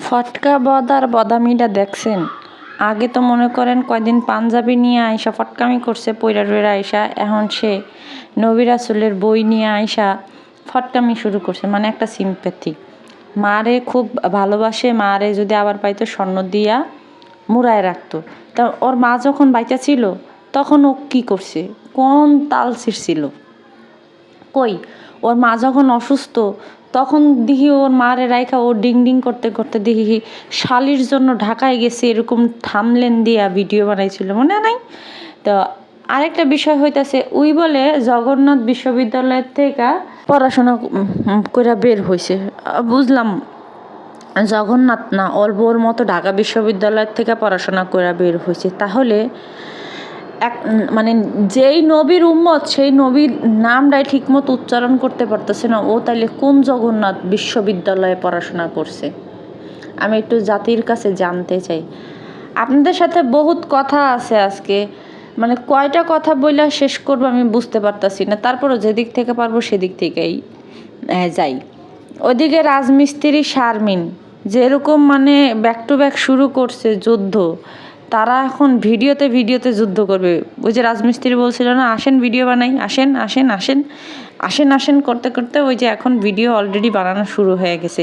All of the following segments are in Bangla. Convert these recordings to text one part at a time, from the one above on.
ফটকা বদার বদামিটা দেখছেন? আগে তো মনে করেন কয়দিন পাঞ্জাবি নিয়ে আইসা ফটকামি করছে পইরা টইরা আইসা, এখন সে নবী রাসূলের বই নিয়ে আইসা ফটকামি শুরু করছে, মানে একটা সিম্প্যাথি। মারে খুব ভালোবাসে, মারে যদি আবার পাইতো স্বর্ণ দিয়া মুড়ায় রাখতো। তা ওর মা যখন বাইচা ছিল তখন ও কী করছে, কোন তাল ছিঁড়ছিল? কই, ওর মা যখন অসুস্থ তখন দেখি ওর মারে রাইখা ও ডিং ডিং করতে করতে দেখি শালির জন্য ঢাকায় গেছে, এরকম থামলেন দিয়া ভিডিও বানাইছিল, মনে নাই? তো আরেকটা বিষয় হইতাছে, ওই বলে জগন্নাথ বিশ্ববিদ্যালয়ের থেকে পড়াশোনা কইরা বের হয়েছে। বুঝলাম জগন্নাথ না, ওর বউর মতো ঢাকা বিশ্ববিদ্যালয়ের থেকে পড়াশোনা করে বের হয়েছে। তাহলে এক মানে যেই নবীর উম্মত সেই নবীর নামটাই ঠিকমতো উচ্চারণ করতে পারতেছে না, ও তাইলে কোন জগন্নাথ বিশ্ববিদ্যালয়ে পড়াশোনা করছে? আমি একটু জাতির কাছে জানতে চাই। আপনাদের সাথে বহুত কথা আছে আজকে, মানে কয়টা কথা বইলা শেষ করবো আমি বুঝতে পারতাছি না। তারপরও যেদিক থেকে পারবো সেদিক থেকেই যাই। ওইদিকে রাজমিস্ত্রি শারমিন যেরকম মানে ব্যাক টু ব্যাক শুরু করছে যুদ্ধ, তারা এখন ভিডিওতে যুদ্ধ করবে। ওই যে রাজমিস্ত্রি বলছিল না, আসেন ভিডিও বানাই, আসেন আসেন আসেন আসেন আসেন করতে করতে ওই যে এখন ভিডিও অলরেডি বানানো শুরু হয়ে গেছে।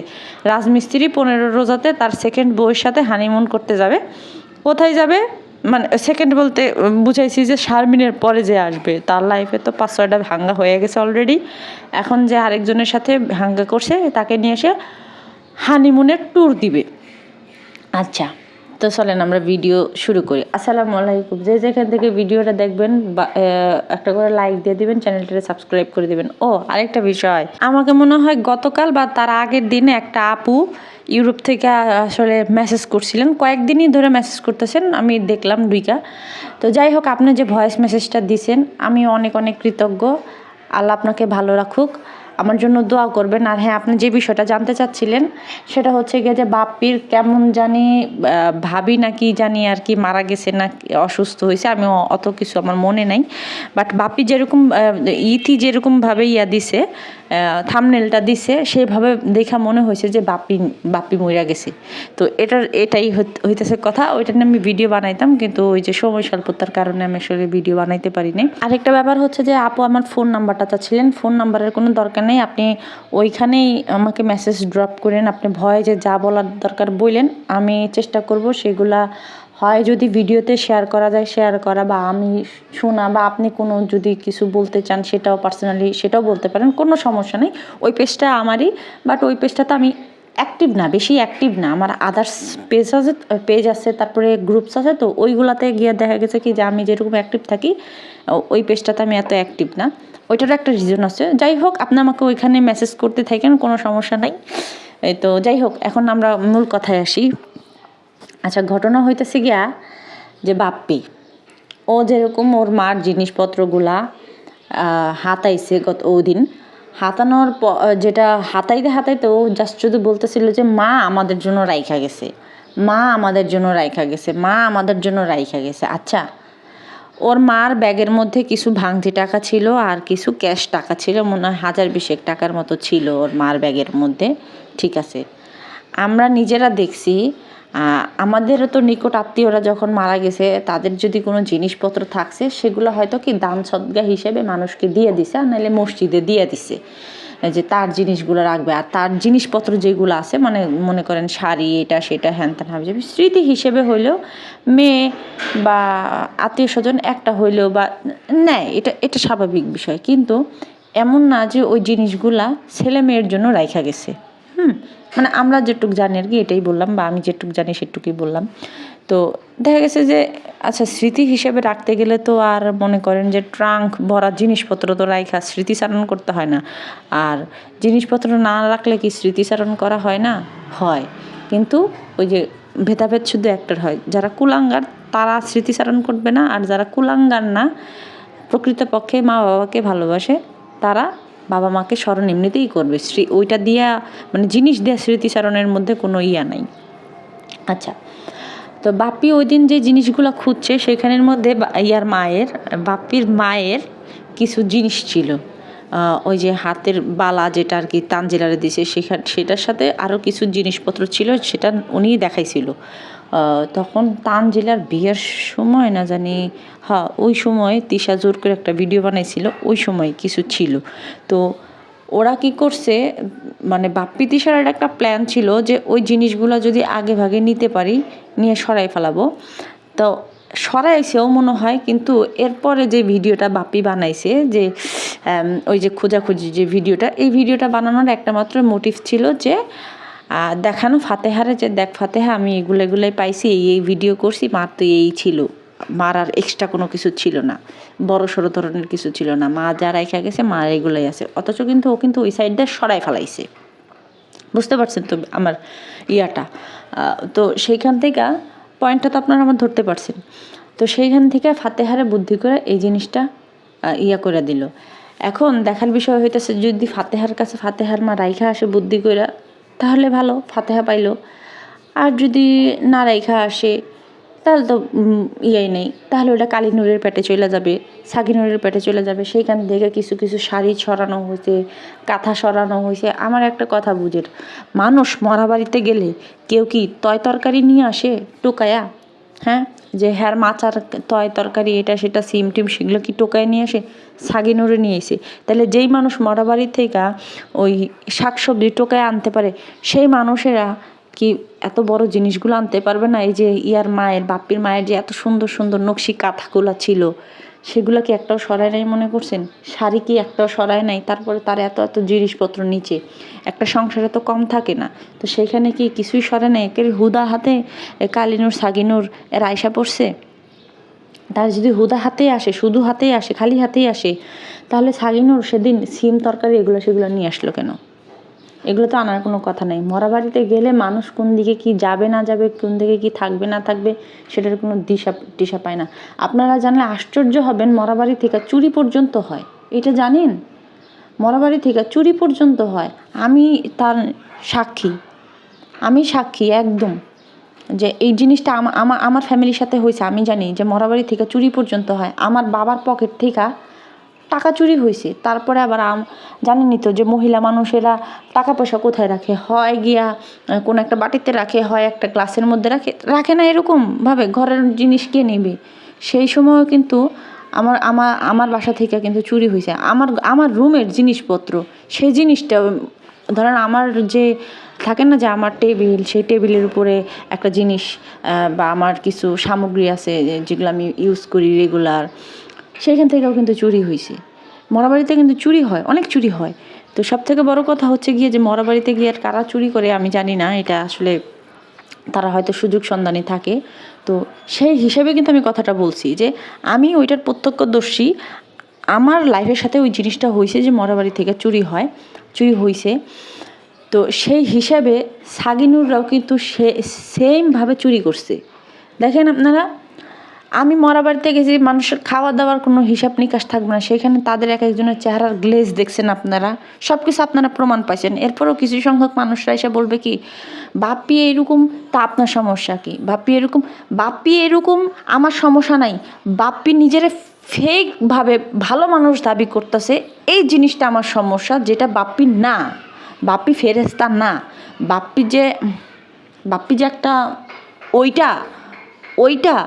রাজমিস্ত্রি 15 রোজাতে তার সেকেন্ড বউয়ের সাথে হানিমুন করতে যাবে। কোথায় যাবে মানে সেকেন্ড বলতে বুঝাইছি যে শারমিনের পরে যে আসবে, তার লাইফে তো 5-6টা ভাঙ্গা হয়ে গেছে অলরেডি। এখন যে আরেকজনের সাথে ভাঙ্গা করছে তাকে নিয়ে এসে হানিমুনের ট্যুর দিবে। আচ্ছা, তো চলেন আমরা ভিডিও শুরু করি। আসসালামু আলাইকুম। যে যেখান থেকে ভিডিওটা দেখবেন একটা করে লাইক দিয়ে দিবেন, চ্যানেলটাকে সাবস্ক্রাইব করে দিবেন। ও আরেকটা বিষয়, আমাকে মনে হয় গতকাল বা তার আগের দিনে একটা আপু ইউরোপ থেকে আসলে মেসেজ করছিলেন, কয়েকদিনই ধরে মেসেজ করতেছেন, আমি দেখলাম দুইটা। তো যাই হোক, আপনি যে ভয়েস মেসেজটা দিছেন আমি অনেক অনেক কৃতজ্ঞ। আল্লাহ আপনাকে ভালো রাখুক, আমার জন্য দোয়া করবেন। আর হ্যাঁ, আপনি যে বিষয়টা জানতে চাচ্ছিলেন সেটা হচ্ছে গিয়ে যে বাপ্পির কেমন জানি ভাবি নাকি জানি আর কি মারা গেছে না অসুস্থ হয়েছে, আমি অত কিছু আমার মনে নাই। বাট বাপ্পি যেরকম যেরকমভাবে দিছে, থাম্বনেলটা দিছে, সেভাবে দেখা মনে হয়েছে যে বাপ্পি মইরা গেছে। তো এটাই হইতেছে কথা। ওইটা নিয়ে আমি ভিডিও বানাইতাম, কিন্তু ওই যে সময় স্বল্পতার কারণে আমি আসলে ভিডিও বানাইতে পারিনি। আরেকটা ব্যাপার হচ্ছে যে আপু আমার ফোন নাম্বারটা চাচ্ছিলেন, ফোন নাম্বারের কোনো দরকার নেই, আপনি ওইখানেই আমাকে মেসেজ ড্রপ করেন। আপনি ভয়ে যে যা বলার দরকার বললেন, আমি চেষ্টা করব সেগুলা হয় যদি ভিডিওতে শেয়ার করা যায় শেয়ার করা, বা আমি শোনা, বা আপনি কোনো যদি কিছু বলতে চান সেটাও পার্সোনালি সেটাও বলতে পারেন, কোনো সমস্যা নেই। ওই পেজটা আমারই, বাট ওই পেজটাতে আমি অ্যাক্টিভ না, বেশি অ্যাক্টিভ না। আমার আদার্স পেজ আছে, তারপরে গ্রুপস আছে, তো ওইগুলাতে গিয়ে দেখা গেছে কি যে আমি যেরকম অ্যাক্টিভ থাকি ওই পেজটাতে আমি এত অ্যাক্টিভ না। ওইটার একটা রিজন আছে। যাই হোক, আপনি আমাকে ওইখানে মেসেজ করতে থাকেন, কোনো সমস্যা নাই। এই তো যাই হোক, এখন আমরা মূল কথায় আসি। আচ্ছা, ঘটনা হইতেছে গিয়া যে বাপ্পি ও যেরকম ওর মার জিনিসপত্রগুলা হাতাইছে ওই দিন, হাতানোর যেটা হাতাইতে ও জাস্ট শুধু বলতেছিল যে মা আমাদের জন্য রাইখা গেছে, মা আমাদের জন্য রাইখা গেছে, মা আমাদের জন্য রাইখা গেছে। আচ্ছা, ওর মার ব্যাগের মধ্যে কিছু ভাঙতি টাকা ছিল আর কিছু ক্যাশ টাকা ছিল, মনে হয় 1020 টাকার মতো ছিল ওর মার ব্যাগের মধ্যে। ঠিক আছে, আমরা নিজেরা দেখছি, আমাদেরও তো নিকট আত্মীয়রা যখন মারা গেছে তাদের যদি কোনো জিনিসপত্র থাকছে সেগুলো হয়তো কি দান সদগা হিসেবে মানুষকে দিয়ে দিছে, আর নাহলে মসজিদে দিয়ে দিছে যে তার জিনিসগুলো রাখবে। আর তার জিনিসপত্র যেগুলো আছে, মানে মনে করেন শাড়ি, এটা সেটা হ্যান ত্যান হবে, স্মৃতি হিসেবে হইলেও মেয়ে বা আত্মীয় স্বজন একটা হইলেও বা নেয়, এটা স্বাভাবিক বিষয়। কিন্তু এমন না যে ওই জিনিসগুলা ছেলে মেয়ের জন্য রাইখা গেছে। মানে আমরা যেটুক জানি আর কি, এটাই বললাম, বা আমি যেটুক জানি সেটুকুই বললাম। তো দেখা গেছে যে আচ্ছা, স্মৃতি হিসেবে রাখতে গেলে তো আর মনে করেন যে ট্রাঙ্ক ভরা জিনিসপত্র তো রাইখা স্মৃতিচারণ করতে হয় না। আর জিনিসপত্র না রাখলে কি স্মৃতিচারণ করা হয় না? হয়, কিন্তু ওই যে ভেদাভেদ শুধু একটার হয়, যারা কুলাঙ্গার তারা স্মৃতিচারণ করবে না, আর যারা কুলাঙ্গার না, প্রকৃতপক্ষে মা বাবাকে ভালোবাসে, তারা বাবা মাকে স্মরণ এমনিতেই করবে। ওইটা দিয়া মানে জিনিস দেওয়া স্মৃতিচারণের মধ্যে কোনো নাই। আচ্ছা, তো বাপ্পি ওই দিন যে জিনিসগুলো খুঁজছে সেখানের মধ্যে বাপ্পির মায়ের কিছু জিনিস ছিল, ওই যে হাতের বালা যেটা আর কি তানজিলারে দিছে সেটার সাথে আরও কিছু জিনিসপত্র ছিল, সেটা উনিই দেখাইছিল। তখন তানজিলার বিয়ের সময় না জানি, হ্যাঁ ওই সময় তিশা জোর করে একটা ভিডিও বানাইছিল, ওই সময় কিছু ছিল। তো ওরা কি করছে, মানে বাপ্পি তিশার একটা প্ল্যান ছিল যে ওই জিনিসগুলো যদি আগে ভাগে নিতে পারি, নিয়ে সরাই ফেলাবো। তো সরাইছেও মনে হয়, কিন্তু এরপরে যে ভিডিওটা বাপ্পি বানাইছে, যে ওই যে খোঁজাখুঁজি যে ভিডিওটা, এই ভিডিওটা বানানোর একটা মাত্র মোটিভ ছিল যে দেখানো ফাতেহারে, যে দেখ ফাতেহা আমি এগুলোই পাইছি, এই ভিডিও করছি, মার তো এই ছিল, মার আর এক্সট্রা কোনো কিছু ছিল না, বড় সড়ো ধরনের কিছু ছিল না, মা যা রাইখা গেছে মার এগুলোই আছে। অথচ কিন্তু ও কিন্তু ওই সাইডটা সরাই ফেলাইছে, বুঝতে পারছেন তো আমার ইয়াটা। তো সেইখান থেকে পয়েন্টটা তো আপনারা আমার ধরতে পারছেন। তো সেইখান থেকে ফাতেহারে বুদ্ধি করে এই জিনিসটা ইয়া করে দিল। এখন দেখার বিষয় হইতেছে, যদি ফাতেহার কাছে ফাতেহার মা রাইখা আসে বুদ্ধি কইরা, তাহলে ভালো, ফাতেহা পাইলো। আর যদি না রাইখা আসে তাহলে তো ইয়াই নেই, তাহলে ওটা কালীনুরের পেটে চলে যাবে, সাগিনুরের পেটে চলে যাবে। সেইখান থেকে কিছু কিছু শাড়ি সরানো হয়েছে, কাঁথা সরানো হয়েছে। আমার একটা কথা বুঝের, মানুষ মরা বাড়িতে গেলে কেউ কি তয় তরকারি নিয়ে আসে টোকায়া? হ্যাঁ, যে হ্যার মাচার তয় তরকারি এটা সেটা সিম টিম সেগুলো কি টোকায় নিয়ে আসে? সাগিনুরে নিয়ে এসে। তাহলে যেই মানুষ মরা বাড়ির থেকে ওই শাকসবজি টোকায় আনতে পারে, সেই মানুষেরা কি এত বড় জিনিসগুলো আনতে পারবে না? এই যে ইয়ার মায়ের, বাপ্পির মায়ের যে এত সুন্দর সুন্দর নকশি কাঁথাগুলো ছিল, সেগুলো কি একটাও সরায় নাই মনে করছেন? শাড়ি কি একটাও সরায় নাই? তারপরে তার এত এত জিনিসপত্র নিচে, একটা সংসারে তো কম থাকে না। তো সেইখানে কি কিছুই সরে নাই? একের হুদা হাতে কালিনুর সাগিনুর এর আয়সা পড়ছে। তার যদি হুদা হাতেই আসে, শুধু হাতেই আসে, খালি হাতেই আসে, তাহলে সাগিনুর সেদিন সিম তরকারি এগুলো সেগুলো নিয়ে আসলো কেন? এগুলো তো আনার কোনো কথা নেই। মরা বাড়িতে গেলে মানুষ কোন দিকে কি যাবে না যাবে, কোন দিকে কি থাকবে না থাকবে, সেটার কোনো দিশা পায় না। আপনারা জানলে আশ্চর্য হবেন, মরা বাড়ি থেকে চুরি পর্যন্ত হয়। এটা জানেন? মরা বাড়ি থেকে চুরি পর্যন্ত হয়। আমি তার সাক্ষী, আমি সাক্ষী একদম, যে এই জিনিসটা আমার ফ্যামিলির সাথে হয়েছে। আমি জানি যে মরা বাড়ি থেকে চুরি পর্যন্ত হয়। আমার বাবার পকেট থেকে টাকা চুরি হয়েছে। তারপরে আবার জানেনই তো যে মহিলা মানুষেরা টাকা পয়সা কোথায় রাখে, হয় গিয়া কোনো একটা বাটিতে রাখে, হয় একটা গ্লাসের মধ্যে রাখে না এরকমভাবে, ঘরের জিনিস কে নেবে? সেই সময়ও কিন্তু আমার আমার আমার বাসা থেকে কিন্তু চুরি হয়েছে। আমার রুমের জিনিসপত্র, সেই জিনিসটা ধরেন আমার যে থাকে না যে আমার টেবিল, সেই টেবিলের উপরে একটা জিনিস বা আমার কিছু সামগ্রী আছে যেগুলো আমি ইউজ করি রেগুলার, সেইখান থেকেও কিন্তু চুরি হয়েছে। মরাবাড়িতে কিন্তু চুরি হয়, অনেক চুরি হয়। তো সবথেকে বড় কথা হচ্ছে গিয়ে যে মরাবাড়িতে গিয়ে আর কারা চুরি করে আমি জানি না, এটা আসলে তারা হয়তো সুযোগ সন্ধানী থাকে। তো সেই হিসেবে কিন্তু আমি কথাটা বলছি যে আমি ওইটার প্রত্যক্ষদর্শী, আমার লাইফের সাথে ওই জিনিসটা হয়েছে যে মরাবাড়ি থেকে চুরি হয়েছে। তো সেই হিসাবে সাগিনুররাও কিন্তু সেমভাবে চুরি করছে। দেখেন আপনারা, আমি মরা বাড়িতে গেছি, মানুষের খাওয়া দাওয়ার কোনো হিসাব নিকাশ থাকবে না, সেখানে তাদের এক একজনের চেহারার গ্লেজ দেখছেন আপনারা, সব কিছু আপনারা প্রমাণ পাইছেন। এরপরও কিছু সংখ্যক মানুষরা এসে বলবে কি, বাপ্পি এরকম, তা আপনার সমস্যা কি? বাপ্পি এরকম, আমার সমস্যা নাই। বাপ্পি নিজের ফেকভাবে ভালো মানুষ দাবি করতেছে, এই জিনিসটা আমার সমস্যা, যেটা বাপ্পি না। বাপ্পি ফেরেস্তা না। বাপ্পি যে একটা ওইটা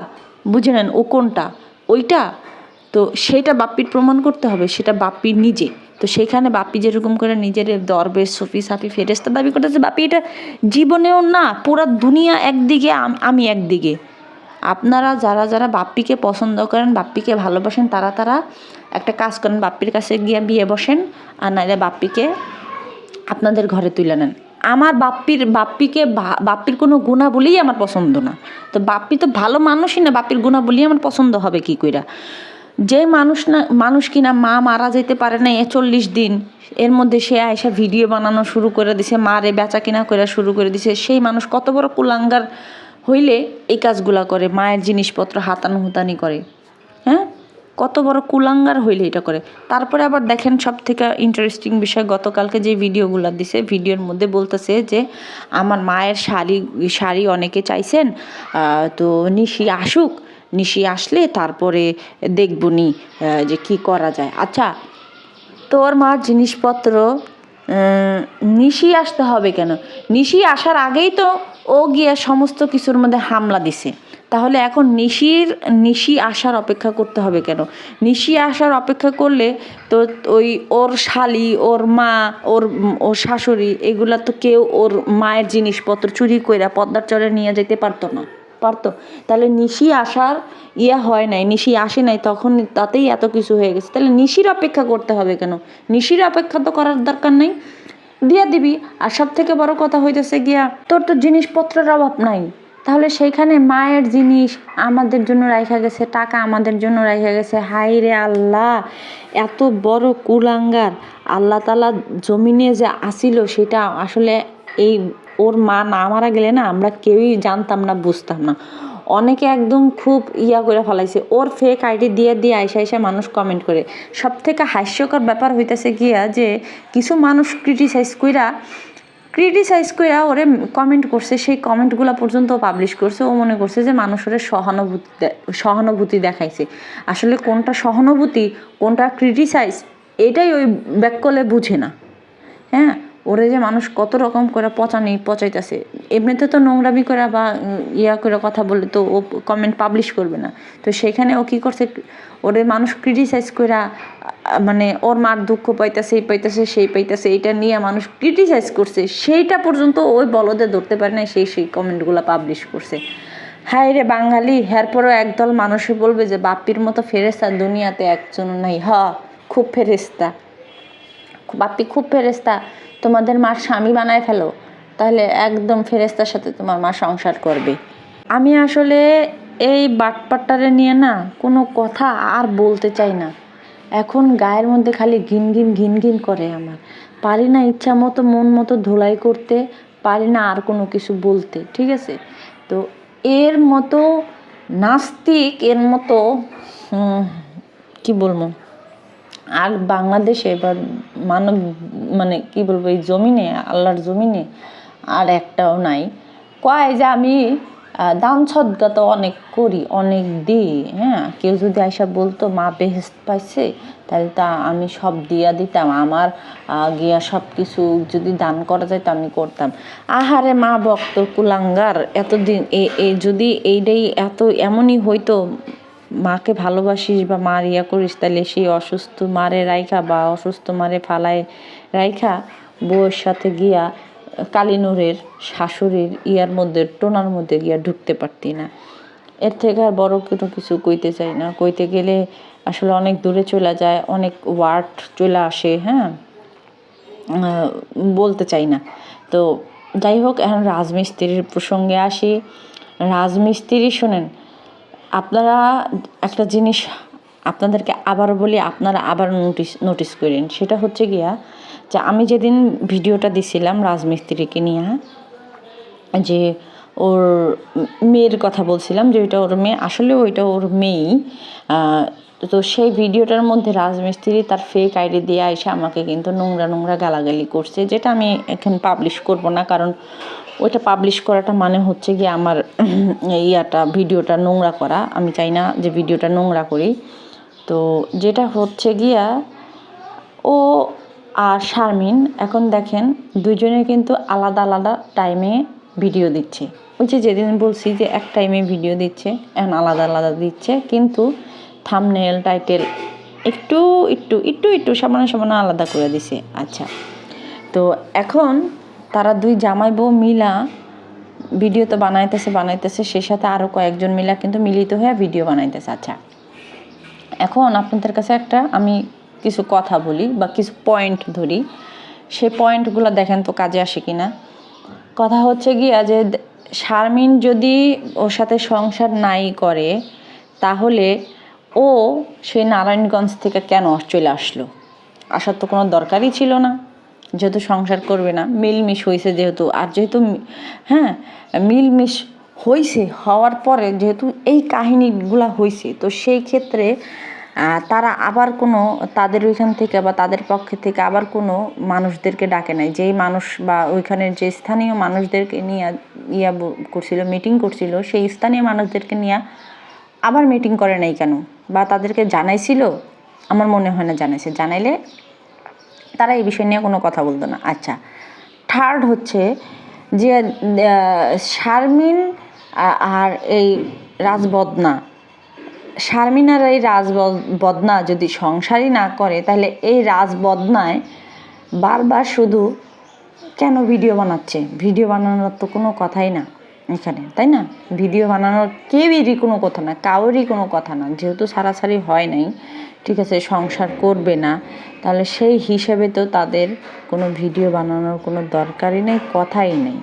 বুঝে নেন, ও কোনটা ওইটা, তো সেটা বাপ্পির প্রমাণ করতে হবে, সেটা বাপ্পির নিজে। তো সেখানে বাপ্পি যেরকম করে নিজের দরবেশ সফি সাফি ফেরেস্তা দাবি করতেছে, বাপ্পি এটা জীবনেও না, পুরা দুনিয়া একদিকে, আমি একদিকে। আপনারা যারা যারা বাপ্পিকে পছন্দ করেন, বাপ্পিকে ভালোবাসেন, তারা একটা কাজ করেন, বাপ্পির কাছে গিয়ে বিয়ে বসেন, আর নাইলে বাপ্পিকে আপনাদের ঘরে তুলে নেন। আমার বাপ্পির কোনো গুণাবলী আমার পছন্দ না। তো বাপ্পি তো ভালো মানুষই না, বাপ্পির গুণাবলী আমার পছন্দ হবে কি কইরা? যে মানুষ কিনা মা মারা যেতে পারে না 40 দিন, এর মধ্যে সে আয়সা ভিডিও বানানো শুরু করে দিছে, মারে বেচা কিনা করে শুরু করে দিছে। সেই মানুষ কত বড় কুলাঙ্গার হইলে এই কাজগুলা করে, মায়ের জিনিসপত্র হাতানি করে? হ্যাঁ, কত বড় কুলাঙ্গার হইলে এটা করে? তারপরে আবার দেখেন, সব থেকে ইন্টারেস্টিং বিষয়, গতকালকে যে ভিডিওগুলো দিছে, ভিডিওর মধ্যে বলতেছে যে আমার মায়ের শাড়ি অনেকে চাইছেন, তো নিশি আসলে তারপরে দেখবনি যে কি করা যায়। আচ্ছা, তোর মার জিনিসপত্র নিশি আসতে হবে কেন? নিশি আসার আগেই তো ও গিয়ে সমস্ত কিছুর মধ্যে হামলা দিছে, তাহলে এখন নিশি আসার অপেক্ষা করতে হবে কেন? নিশি আসার অপেক্ষা করলে তো ওই ওর শালি, ওর মা, ওর শাশুড়ি, এগুলা তো কেউ ওর মায়ের জিনিসপত্র চুরি কইরা পদ্মার চরে নিয়ে যেতে পারতো না, পারতো? তাহলে নিশি আসার হয় নাই, নিশি আসে নাই, তখন তাতেই এত কিছু হয়ে গেছে। তাহলে নিশির অপেক্ষা করতে হবে কেন? নিশির অপেক্ষা তো করার দরকার নেই, দিয়া দিবি। আর সব থেকে বড় কথা হইতেছে গিয়া, তোর তো জিনিসপত্রের অভাব নাই, তাহলে সেইখানে মায়ের জিনিস আমাদের জন্য রাইখা গেছে, টাকা আমাদের জন্য রাইখা গেছে। হাই রে আল্লাহ, এত বড় কুলাঙ্গার আল্লাহ তাআলা জমিনে যে আসিল, সেটা আসলে এই ওর মা না মারা গেলে না আমরা কেউই জানতাম না, বুঝতাম না। অনেকে একদম খুব করে ফেলাইছে, ওর ফেক আইডি দিয়ে আইসা মানুষ কমেন্ট করে। সব থেকে হাস্যকর ব্যাপার হইতেছে গিয়া যে কিছু মানুষ ক্রিটিসাইজ কইরা ওরে কমেন্ট করছে, সেই কমেন্টগুলো পর্যন্ত পাবলিশ করছে। ও মনে করছে যে মানুষের সহানুভূতি দেখাইছে। আসলে কোনটা সহানুভূতি, কোনটা ক্রিটিসাইজ, এটাই ওই ব্যাককলে বুঝে না। হ্যাঁ, ওরে যে মানুষ কত রকম করে পচাইতেছে। এমনিতে তো নোংরামি করে বা করে কথা বললে তো ও কমেন্ট পাবলিশ করবে না। তো সেখানে ও কী করছে, ওরে মানুষ ক্রিটিসাইজ কইরা, মানে ওর মার দুঃখ পাইতেছে, এই পাইতেছে, সেই পাইতেছে, এটা নিয়ে মানুষ ক্রিটিসাইজ করছে, সেইটা পর্যন্ত ওই বলদে ধরতে পারে না, সেই কমেন্টগুলো পাবলিশ করছে। হায় রে বাঙালি, এরপরও একদল মানুষে বলবে যে বাপ্পির মতো ফেরেস্তা দুনিয়াতে একজনও নাই। খুব ফেরেস্তা, বাপ্পি খুব ফেরেস্তা। তোমাদের মার স্বামী বানায় ফেলো, তাহলে একদম ফেরেস্তার সাথে তোমার মা সংসার করবে। আমি আসলে এই বাটপাট্টারে নিয়ে না কোনো কথা আর বলতে চাই না। এখন গায়ের মধ্যে খালি ঘিন করে। আমার পারি না ইচ্ছা মতো মন মতো ধোলাই করতে, পারি না আর কোনো কিছু বলতে, ঠিক আছে? তো এর মতো নাস্তিক, এর মতো কি বলবো, আর বাংলাদেশে বা মানব, মানে কি বলবো, এই জমিনে, আল্লাহর জমিনে আর একটাও নাই। কয় যে আমি দান সদকা তো অনেক করি, অনেক দিই। হ্যাঁ, কেউ যদি আইসা বলতো মা বেহেশত পাইছে, তাহলে তা আমি সব দিয়া দিতাম, আমার গিয়া সব কিছু যদি দান করা যায় তো আমি করতাম। আহারে মা ভক্ত কুলাঙ্গার, এতদিন যদি এইটাই এমনই হইতো, মাকে ভালোবাসিস বা মার করিস, তাহলে সেই অসুস্থ মারে রাইখা বা অসুস্থ মারে ফালায় রাইখা বউয়ের সাথে গিয়া কালিনুরের শাশুড়ির মধ্যে টোনার মধ্যে গিয়া ঢুকতে পারতি না। এর থেকে আর বড় কোনো কিছু কইতে চাই না। কইতে গেলে আসলে অনেক দূরে চলে যায়, অনেক ওয়ার্ড চলে আসে। হ্যাঁ, বলতে চাই না। তো যাই হোক, এখন রাজমিস্ত্রির প্রসঙ্গে আসি। রাজমিস্ত্রি শোনেন, আপনারা একটা জিনিস আপনাদেরকে আবার বলি, আপনারা আবার নোটিস করেন। সেটা হচ্ছে গিয়া যে আমি যেদিন ভিডিওটা দিছিলাম রাজমিস্ত্রিকে নিয়ে, যে ওর মেয়ের কথা বলছিলাম, যে ওইটা ওর মেয়ে, আসলে ওইটা ওর মেয়েই। তো সেই ভিডিওটার মধ্যে রাজমিস্ত্রি তার ফেক আইডি দিয়ে এসে আমাকে কিন্তু নোংরা গালাগালি করছে, যেটা আমি এখন পাবলিশ করব না, কারণ ওইটা পাবলিশ করাটা মানে হচ্ছে গিয়ে আমার ভিডিওটা নোংরা করা। আমি চাই না যে ভিডিওটা নোংরা করি। তো যেটা হচ্ছে গিয়া, ও আর শারমিন এখন দেখেন দুজনে কিন্তু আলাদা টাইমে ভিডিও দিচ্ছে। ওই যেদিন বলছি যে এক টাইমে ভিডিও দিচ্ছে, এখন আলাদা দিচ্ছে, কিন্তু থাম্বনেল, টাইটেল একটু সামান্য আলাদা করে দিছে। আচ্ছা, তো এখন তারা দুই জামাই বউ মিলা ভিডিও তো বানাইতেছে, সে সাথে আরও কয়েকজন মিলা কিন্তু মিলিত হয়ে ভিডিও বানাইতেছে। আচ্ছা, এখন আপনাদের কাছে আমি কিছু কথা বলি বা কিছু পয়েন্ট ধরি, সেই পয়েন্টগুলো দেখেন তো কাজে আসে কিনা। কথা হচ্ছে গিয়া যে শারমিন যদি ওর সাথে সংসার নাই করে, তাহলে ও সেই নারায়ণগঞ্জ থেকে কেন চলে আসলো? আসার তো কোনো দরকারই ছিল না, যেহেতু সংসার করবে না। মিলমিশ হয়েছে যেহেতু, আর যেহেতু মিলমিশ হওয়ার পরে যেহেতু এই কাহিনীগুলো হয়েছে, তো সেই ক্ষেত্রে তারা আবার কোনো তাদের ওইখান থেকে বা তাদের পক্ষে থেকে আবার কোনো মানুষদেরকে ডাকে নাই। যেই মানুষ বা ওইখানের যে স্থানীয় মানুষদেরকে নিয়ে মিটিং করছিল, সেই স্থানীয় মানুষদেরকে নিয়ে আবার মিটিং করে নাই কেন? বা তাদেরকে জানাইছিল? আমার মনে হয় না জানাইছে। জানাইলে তারা এই বিষয় নিয়ে কোনো কথা বলতো না। আচ্ছা, থার্ড হচ্ছে যে শারমিন আর এই রাজবদনা, শারমিন আর এই রাজবদনা যদি সংসারই না করে, তাহলে এই রাজবদনায় বারবার শুধু কেন ভিডিও বানাচ্ছে? ভিডিও বানানোর তো কোনো কথাই না এখানে, তাই না? ভিডিও বানানোর কেউরই কোনো কথা না, কারোরই কোনো কথা না, যেহেতু সারাসারি হয় নাই, ঠিক আছে, সংসার করবে না, তাহলে সেই হিসেবে তো তাদের কোনো ভিডিও বানানোর কোনো দরকারই নেই, কথাই নেই।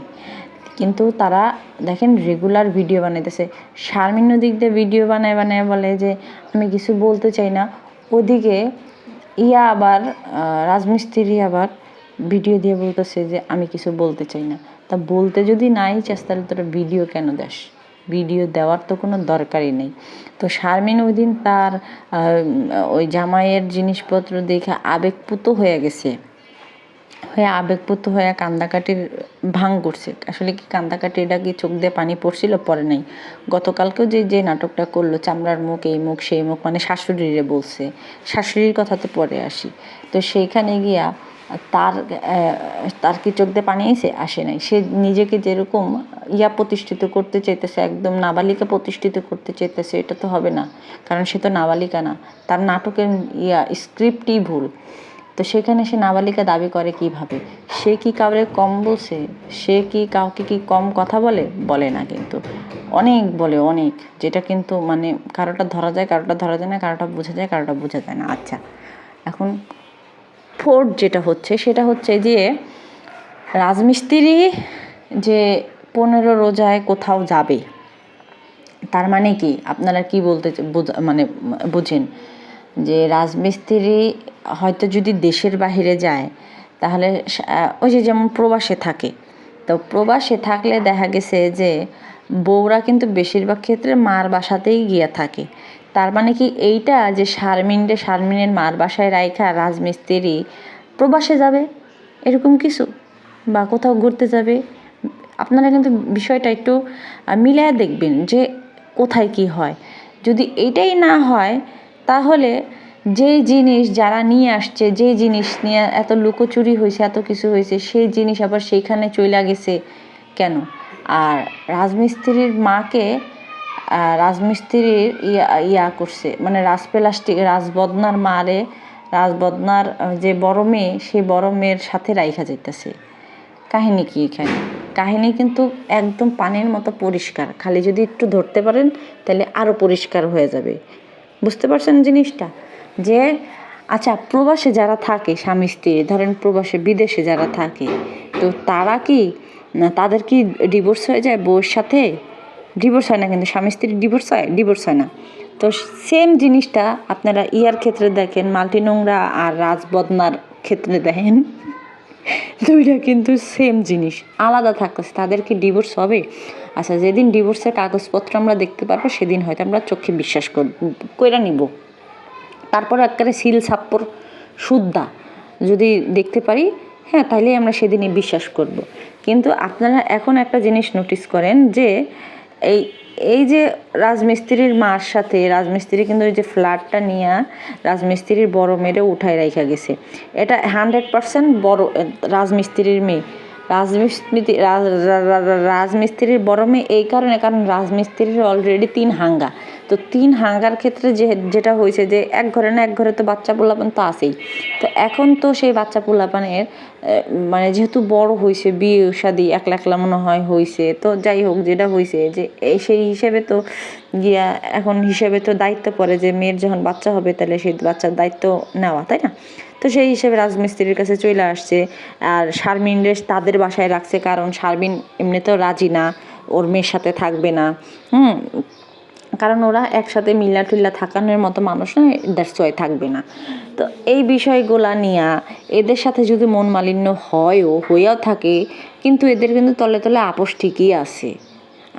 কিন্তু তারা দেখেন রেগুলার ভিডিও বানাইতেছে। শারমিন দিক দিয়ে ভিডিও বানায় বলে যে আমি কিছু বলতে চাই না, ওদিকে আবার রাজমিস্ত্রি আবার ভিডিও দিয়ে বলতেছে যে আমি কিছু বলতে চাই না। তা বলতে যদি নাই চাস তাহলে তোরা ভিডিও কেন দেস? ভিডিও দেওয়ার তো কোনো দরকারই নেই। তো শারমিন ওই দিন তার ওই জামাইয়ের জিনিসপত্র দেখে আবেগপুত হয়ে গেছে, আবেগপুত হয়ে কান্দাকাটির ভাঙ করছে। আসলে কি কান্দাকাটি, এটা কি চোখ দিয়ে পানি পড়ছিল? পরে নাই। গতকালকেও যে নাটকটা করলো, চামড়ার মুখ, এই মুখ সেই মুখ, মানে শাশুড়িরে বলছে, শাশুড়ির কথা তো পরে আসি। তো সেইখানে গিয়া তার কি চোখ দিয়ে পানি আসে নাই। সে নিজেকে যেরকম প্রতিষ্ঠিত করতে চাইতেছে, একদম নাবালিকা প্রতিষ্ঠিত করতে চাইতেছে, এটা তো হবে না, কারণ সে তো নাবালিকা না, তার নাটকের স্ক্রিপ্টই ভুল। তো সেখানে সে নাবালিকা দাবি করে কিভাবে? সে কি কাউরে কম বলছে? সে কি কাউকে কি কম কথা বলে না, কিন্তু অনেক বলে, অনেক, যেটা কিন্তু মানে কারোটা ধরা যায়, কারোটা ধরা যায় না, কারোটা বোঝা যায়, কারোটা বোঝা যায় না। আচ্ছা, এখন ফোর্থ যেটা হচ্ছে সেটা হচ্ছে যে রাজমিস্ত্রি যে 15 রোজায় কোথাও যাবে, তার মানে কি আপনারা কি বলতে মানে বুঝেন? যে রাজমিস্ত্রি হয়তো যদি দেশের বাহিরে যায়, তাহলে ওই যে যেমন প্রবাসে থাকে, তো প্রবাসে থাকলে দেখা গেছে যে বউরা কিন্তু বেশিরভাগ ক্ষেত্রে মার বাসাতেই গিয়ে থাকে। তার মানে কি এইটা যে শারমিনের মার বাসায় রাইখা রাজমিস্ত্রি প্রবাসে যাবে এরকম কিছু, বা কোথাও ঘুরতে যাবে? আপনারা কিন্তু বিষয়টা একটু মিলায় দেখবেন যে কোথায় কি হয়। যদি এইটাই না হয়, তাহলে যেই জিনিস যারা নিয়ে আসছে, যেই জিনিস নিয়ে এত লুকোচুরি হয়েছে, এত কিছু হয়েছে, সেই জিনিস আবার সেইখানে চলে গেছে কেন? আর রাজমিস্ত্রির মাকে রাজমিস্ত্রির করছে, মানে রাজবদনার মারে, রাজবদনার যে বড় মেয়ে, সেই বড় মেয়ের সাথে রাইখা যাইতেছে। কাহিনী কি এখানে? কাহিনী কিন্তু একদম পানির মতো পরিষ্কার, খালি যদি একটু ধরতে পারেন তাহলে আরও পরিষ্কার হয়ে যাবে। বুঝতে পারছেন জিনিসটা? যে আচ্ছা, প্রবাসে যারা থাকে স্বামী স্ত্রী, ধরেন প্রবাসে বিদেশে যারা থাকে, তো তারা কি তাদের কি ডিভোর্স হয়ে যায় বউয়ের সাথে? ডিভোর্স হয় না, কিন্তু স্বামী স্ত্রীর ডিভোর্স হয় না। তো সেম জিনিসটা আপনারা ক্ষেত্রে দেখেন, মাল্টি নোংরা আর রাজবদনার ক্ষেত্রে দেখেন, দুইটা কিন্তু সেম জিনিস, আলাদা থাকতেছে। তাদের কি ডিভোর্স হবে? আচ্ছা, যেদিন ডিভোর্সের কাগজপত্র আমরা দেখতে পারবো, সেদিন হয়তো আমরা চোখে বিশ্বাস কইরা নিব। তারপর একেবারে সিল ছাপ্পর শুদ্ধা যদি দেখতে পারি, হ্যাঁ, তাইলেই আমরা সেদিনই বিশ্বাস করব। কিন্তু আপনারা এখন একটা জিনিস নোটিস করেন যে এই যে রাজমিস্ত্রির মার সাথে রাজমিস্ত্রি কিন্তু ওই যে ফ্ল্যাটটা নিয়ে রাজমিস্ত্রির বড় মেয়েরে উঠায় রাখা গেছে। এটা 100% বড় রাজমিস্ত্রির মেয়ে। রাজমিস্ত্রির বড় মেয়ে এই কারণ রাজমিস্ত্রির অলরেডি 3 হাঙ্গা। তো 3 হাঙ্গার ক্ষেত্রে যেটা হয়েছে যে এক ঘরে না এক ঘরে তো বাচ্চা পোলাপান তো আছেই। তো এখন তো সেই বাচ্চা পোলাপানের মানে যেহেতু বড় হয়েছে, বিয়ে শাদি একলা মনে হয় হয়েছে, তো যাই হোক যেটা হয়েছে যে সেই হিসেবে তো এখন হিসেবে তো দায়িত্ব পড়ে যে মেয়ের যখন বাচ্চা হবে তাহলে সেই বাচ্চার দায়িত্ব নেওয়া, তাই না? তো সেই হিসেবে রাজমিস্ত্রির কাছে চলে আসছে। আর শারমিন তাদের বাসায় রাখছে, কারণ শারমিন এমনিতেও রাজি না, ওর মেয়ের সাথে থাকবে না, কারণ ওরা একসাথে মিল্লা থাকানোর মতো মানুষ না, দ্যাটস ওয়াই থাকবে না। তো এই বিষয়গুলা নিয়ে এদের সাথে যদি মন মালিন্য হয়েও থাকে, কিন্তু এদের কিন্তু তলে তলে আপোষ ঠিকই আছে।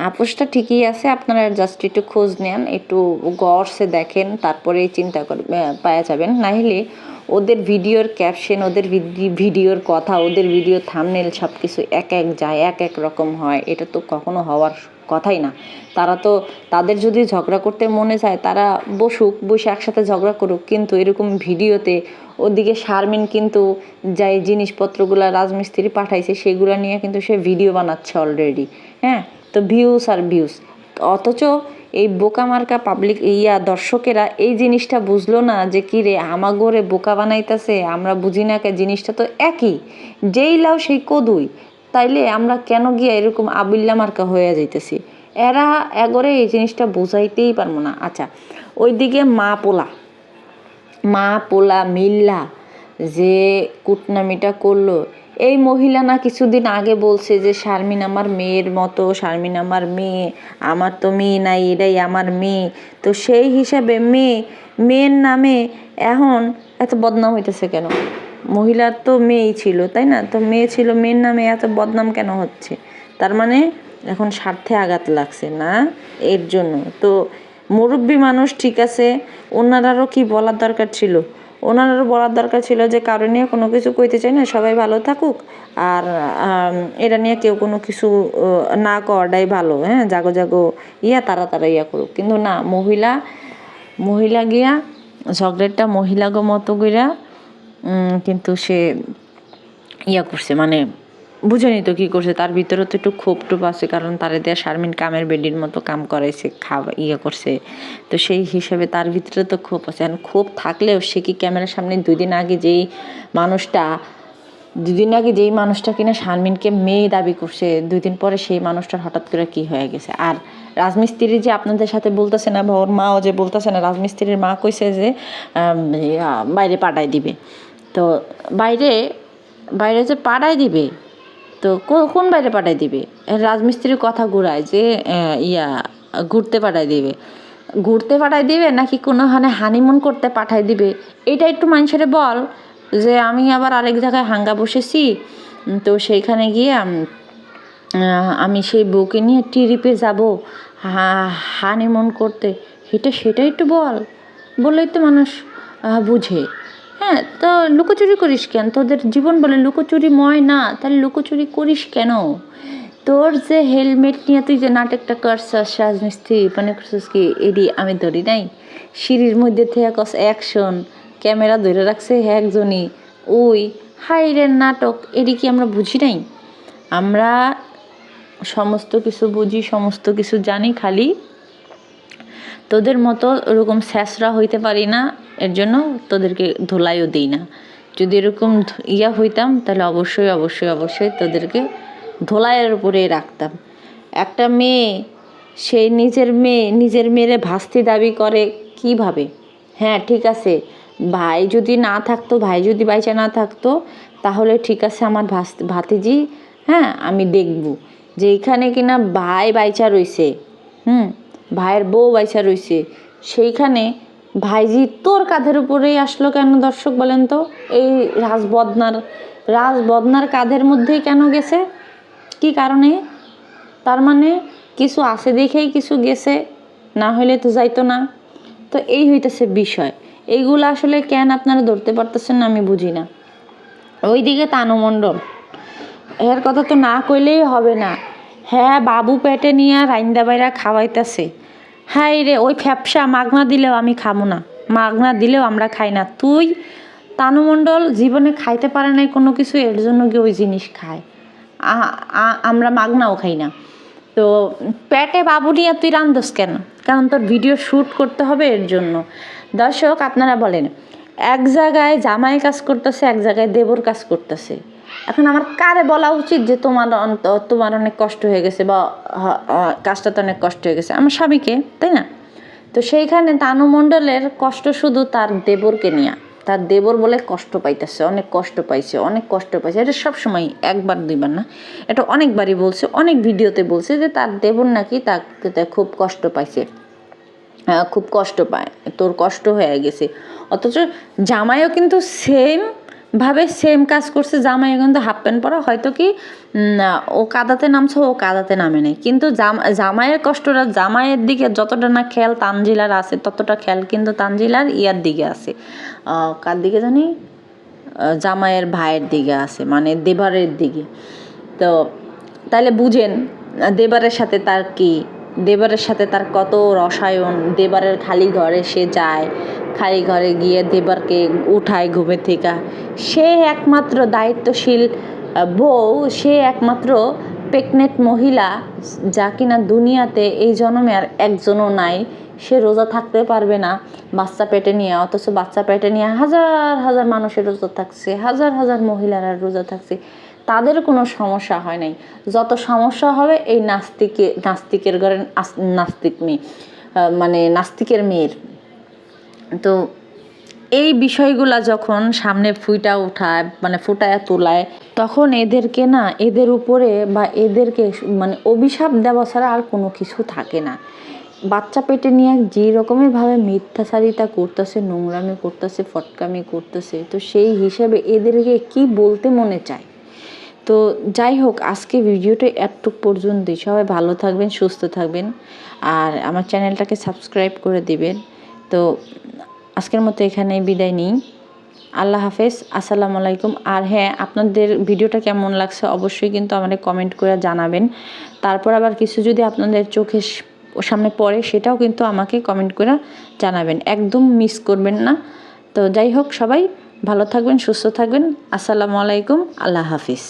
আপোষটা ঠিকই আছে, আপনারা জাস্ট একটু খোঁজ নেন, একটু গড়সে দেখেন, তারপরে চিন্তা করে পাওয়া যাবেন। নাহলে ওদের ভিডিওর ক্যাপশন, ওদের ভিডিওর কথা, ওদের ভিডিও থাম্বনেল সব কিছু এক এক যায়, এক এক রকম হয়। এটা তো কখনো হওয়ার কথাই না। তারা তো, তাদের যদি ঝগড়া করতে মনে চায় তারা বসে একসাথে ঝগড়া করুক, কিন্তু এরকম ভিডিওতে ওদিকে শারমিন কিন্তু যাই জিনিসপত্রগুলো রাজমিস্ত্রি পাঠাইছে সেগুলো নিয়ে কিন্তু সে ভিডিও বানাচ্ছে অলরেডি। হ্যাঁ, তো ভিউস আর ভিউস, অথচ এই বোকামার্কা পাবলিক দর্শকেরা এই জিনিসটা বুঝলো না যে কী রে আমাগোরে বোকা বানাইতেছে, আমরা বুঝি না কে, জিনিসটা তো একই, যেই লাও সেই কদুই, তাইলে আমরা কেন গিয়ে এরকম আবুল্লা মার্কা হয়ে যাইতেছি? এরা এগরে এই জিনিসটা বুঝাইতেই পারবো না। আচ্ছা, ওইদিকে মা পোলা মিল্লা যে কুটনামিটা করলো, এই মহিলা না কিছুদিন আগে বলছে যে শারমিন আমার মেয়ের মতো, শারমিন আমার মেয়ে, আমার তো মেয়ে নাই, এটাই আমার মেয়ে। তো সেই হিসাবে মেয়ের নামে এখন এত বদনাম হইতেছে কেন? মহিলার তো মেয়েই ছিল, তাই না? তো মেয়ে ছিল, মেয়ের নামে এত বদনাম কেন হচ্ছে? তার মানে এখন স্বার্থে আঘাত লাগছে না, এর জন্য। তো মুরব্বী মানুষ, ঠিক আছে, ওনারারও কি বলার দরকার ছিল? ওনারও বলার দরকার ছিল যে কারো নিয়ে কোনো কিছু কইতে চাই না, সবাই ভালো থাকুক, আর এটা নিয়ে কেউ কোনো কিছু না করাটাই ভালো। হ্যাঁ, জাগো জাগো তারা ইয়া করুক। কিন্তু না, মহিলা গিয়া ঝগড়াটা মহিলাগো মতো গিয়া কিন্তু সে করছে, মানে বুঝেনি তো কী করছে। তার ভিতরে তো একটু ক্ষোভ টোপ আছে, কারণ তারে দেয়া শারমিন কামের বেডির মতো কাম করাইছে, করছে। তো সেই হিসেবে তার ভিতরে তো ক্ষোভ আছে। আর ক্ষোভ থাকলেও সে কি ক্যামেরার সামনে দুদিন আগে যেই মানুষটা কিনা শারমিনকে মেয়ে দাবি করছে, 2 দিন পরে সেই মানুষটার হঠাৎ করে কি হয়ে গেছে? আর রাজমিস্ত্রি যে আপনাদের সাথে বলতেছে না, বা ওর মাও যে বলতেছে না, রাজমিস্ত্রির মা কইছে যে বাইরে পাঠায় দিবে। তো বাইরে যে পাঠায় দিবে, তো কোন বাইরে পাঠায় দিবে? রাজমিস্ত্রির কথা ঘুরায় যে ঘুরতে পাঠায় দিবে নাকি কোনোখানে হানিমুন করতে পাঠায় দিবে, এটা একটু মানুষের বল। যে আমি আবার আরেক জায়গায় হাঙ্গা বসেছি, তো সেইখানে গিয়ে আমি সেই বউকে নিয়ে ট্রিপে যাব হানিমুন করতে, সেটা একটু বললেই তো মানুষ বুঝে। হ্যাঁ, তো লুকোচুরি করিস কেন? তোদের জীবন বলে লুকোচুরিময় না, তাহলে লুকোচুরি করিস কেন? তোর যে হেলমেট নিয়ে তুই যে নাটকটা করছিস রাজমিস্ত্রি, মনে করছিস কি এডি আমি ধরি নাই? সিঁড়ির মধ্যে থেকে কস অ্যাকশন, ক্যামেরা ধরে রাখছে একজনই, ওই হাইরের নাটক, এডি কি আমরা বুঝি নাই? আমরা সমস্ত কিছু বুঝি, সমস্ত কিছু জানি, খালি তোদের মতো ওরকম স্যাঁচরা হইতে পারি না, এর জন্য তোদেরকে ধোলাইও দিই না। যদি এরকম হইতাম তাহলে অবশ্যই তোদেরকে ধোলাইয়ের উপরে রাখতাম। একটা মেয়ে, সেই নিজের মেয়েরে ভাস্তি দাবি করে কিভাবে? হ্যাঁ, ঠিক আছে, ভাই যদি বাইচা না থাকতো তাহলে ঠিক আছে, আমার ভাতিজি, হ্যাঁ, আমি দেখব যে এইখানে কিনা ভাই বাইচা রইছে, ভাইয়ের বউ বাইচা রইছে, সেইখানে ভাইজি তোর কাঁধের উপরেই আসলো কেন? দর্শক বলেন তো, এই রাজবদনার কাঁধের মধ্যেই কেন গেছে? কি কারণে? তার মানে কিছু আছে দেখেই কিছু গেছে, না হলে তো যাইতো না। তো এই হইতেছে বিষয়। এইগুলো আসলে কেন আপনারা ধরতে পারতেছেন না আমি বুঝি না। ওইদিকে তানু মণ্ডল, এর কথা তো না কইলেই হবে না। হ্যাঁ, বাবু পেটে নিয়ে রাইন্দা বাইরা খাওয়াইতেছে। হ্যাঁ রে, ওই ফ্যাপসা মাগনা দিলেও আমি খাবো না, মাগনা দিলেও আমরা খাই না। তুই তানু মণ্ডল জীবনে খাইতে পারে নাই কোনো কিছু, এর জন্য গিয়ে ওই জিনিস খায়। আমরা মাগনাও খাই না। তো পেটে বাবু নিয়ে তুই রান্ধস কেন? কারণ তোর ভিডিও শ্যুট করতে হবে, এর জন্য। দর্শক, আপনারা বলেন, এক জায়গায় জামাই কাজ করতেছে, এক জায়গায় দেবর কাজ করতেছে। এখন আমার কারে বলা উচিত যে তোমার অনেক কষ্ট হয়ে গেছে, বা কাজটা তো অনেক কষ্ট হয়ে গেছে? আমার স্বামীকে, তাই না? তো সেইখানে তানু মণ্ডলের কষ্ট শুধু তার দেবরকে নিয়ে। তার দেবর বলে কষ্ট পাইতেছে, অনেক কষ্ট পাইছে। এটা সবসময়, একবার দুইবার না, এটা অনেকবারই বলছে, অনেক ভিডিওতে বলছে যে তার দেবর নাকি তাকে খুব কষ্ট পাইছে, খুব কষ্ট পায়, তোর কষ্ট হয়ে গেছে। অথচ জামাইও কিন্তু সেম ভাবে সেম কাজ করছে। জামাই কিন্তু হাফ প্যান্ট পরা, হয়তো কি ও কাদাতে নামছে, ও কাদাতে নামে নাই, কিন্তু জামাইয়ের কষ্টটা, জামাইয়ের দিকে যতটা না খেয়াল তানজিলার আছে, ততটা খেয়াল কিন্তু তানজিলার ইয়ার দিকে আছে, কার দিকে জানি, জামাইয়ের ভাইয়ের দিকে আছে, মানে দেবারের দিকে। তো তাহলে বুঝেন দেবারের সাথে তার কি, দেবারের সাথে তার কত রসায়ন। দেবারের খালি ঘরে সে যায়, খালি ঘরে গিয়ে দেবারকে উঠায় ঘুমের থেকে। সে একমাত্র দায়িত্বশীল বউ, সে একমাত্র প্রেগনেন্ট মহিলা যা কিনা দুনিয়াতে এই জন্মে আর একজনও নাই। সে রোজা থাকতে পারবে না বাচ্চা পেটে নিয়ে, অথচ বাচ্চা পেটে নিয়ে হাজার হাজার মানুষের রোজা থাকছে, হাজার হাজার মহিলারা রোজা থাকছে, তাদের কোনো সমস্যা হয় নাই। যত সমস্যা হবে এই নাস্তিকের ঘরের নাস্তিক মেয়ে, মানে নাস্তিকের মেয়ের। তো এই বিষয়গুলা যখন সামনে ফুটায় তোলায়, তখন এদেরকে না, এদের উপরে বা এদেরকে মানে অভিশাপ দেওয়া ছাড়া আর কোনো কিছু থাকে না। বাচ্চা পেটে নিয়ে যে রকমেরভাবে মিথ্যাচারিতা করতেছে, নোংরামি করতেছে, ফটকামি করতেছে, তো সেই হিসেবে এদেরকে কি বলতে মনে চায়। তো যাই হোক, আজকে ভিডিওটা এতটুক পর্যন্তই। সবাই ভালো থাকবেন, সুস্থ থাকবেন, আর আমার চ্যানেলটাকে সাবস্ক্রাইব করে দিবেন। তো আজকের মতো এখানেই বিদায় নিই। আল্লাহ হাফেজ, আসসালামু আলাইকুম। আর হ্যাঁ, আপনাদের ভিডিওটা কেমন লাগছে অবশ্যই কিন্তু আমাদের কমেন্ট করে জানাবেন। তারপর আবার কিছু যদি আপনাদের চোখের সামনে পড়ে, সেটাও কিন্তু আমাকে কমেন্ট করে জানাবেন, একদম মিস করবেন না। তো যাই হোক, সবাই ভালো থাকবেন, সুস্থ থাকবেন। আসসালামু আলাইকুম, আল্লাহ হাফিজ।